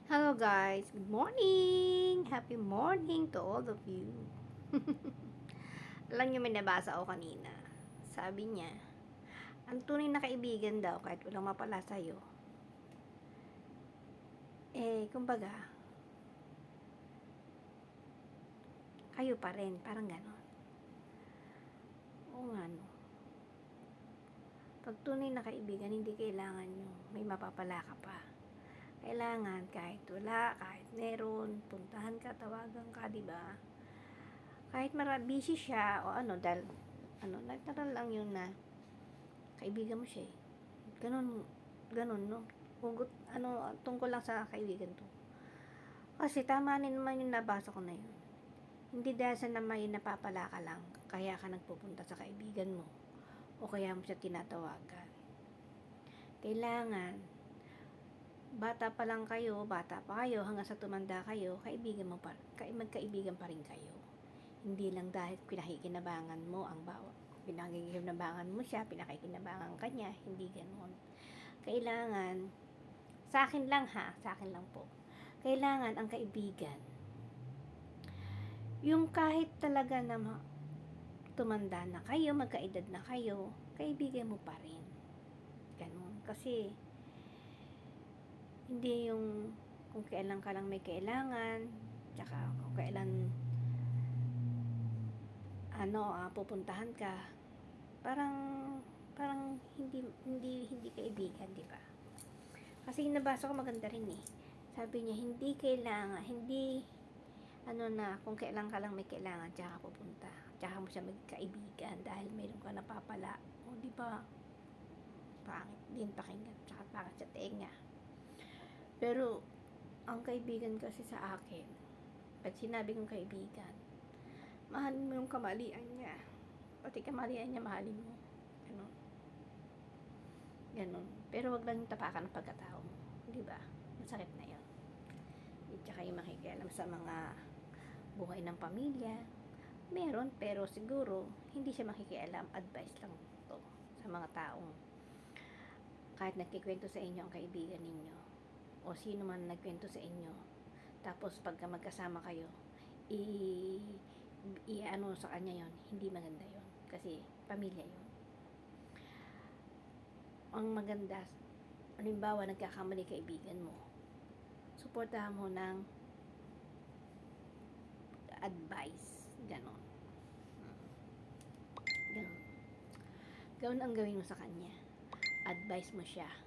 Hello guys, good morning! Happy morning to all of you. Alam niyo, may nabasa ako kanina. Sabi niya, ang tunay na kaibigan daw kahit walang mapala sa'yo, kumbaga, kayo pa rin, parang ganon. Oo nga no. Pag tunay na kaibigan, hindi kailangan yung may mapapala ka pa. Kailangan kahit wala, kahit meron, puntahan ka, tawagan ka, di ba? Kahit busy siya o ano, dahil natural lang yun na kaibigan mo siya eh. Ganun, no? Hugot, tungkol lang sa kaibigan to. Kasi tama din naman yung nabasa ko na yun. Hindi dahil sa na may napapala ka lang, kaya ka nagpupunta sa kaibigan mo, o kaya mo siya tinatawagan. Kailangan, bata pa kayo, hanggang sa tumanda kayo, magkaibigan pa rin kayo. Hindi lang dahil pinakikinabangan mo pinakikinabangan mo siya, pinakikinabangan ka niya, hindi ganoon. Kailangan, sa akin lang po, kailangan ang kaibigan, yung kahit talaga na tumanda na kayo, magkaedad na kayo, kaibigan mo pa rin. Ganun. Kasi, hindi yung kung kailan ka lang may kailangan, tsaka kung kailan pupuntahan ka, parang hindi kaibigan, di ba? Kasi nabasa ko maganda rin eh. Sabi niya, hindi kailangan, kung kailan ka lang may kailangan, tsaka pupunta. Tsaka mo siya magkaibigan dahil mayroon ka napapala. O, di ba? Pangit din pakinggan, tsaka pangit sa tenga. Pero, ang kaibigan kasi sa akin, pag sinabi kong kaibigan, mahalin mo yung kamalian niya. Pati kamalian niya, mahalin mo. Ganon. Pero wag lang yung tapakan ng pagkatao mo. Di ba? Masakit na yun. At saka yung makikialam sa mga buhay ng pamilya. Meron, pero siguro, hindi siya makikialam. Advice lang to sa mga taong kahit nagkikwento sa inyo ang kaibigan ninyo o sino man nagkwento sa inyo, tapos pagka magkasama kayo, sa kanya yon, hindi maganda yon kasi pamilya yon. Ang maganda, halimbawa nagkakamali kaibigan mo, suportahan mo ng advice, ganon. Ganon ang gawin mo sa kanya, advice mo siya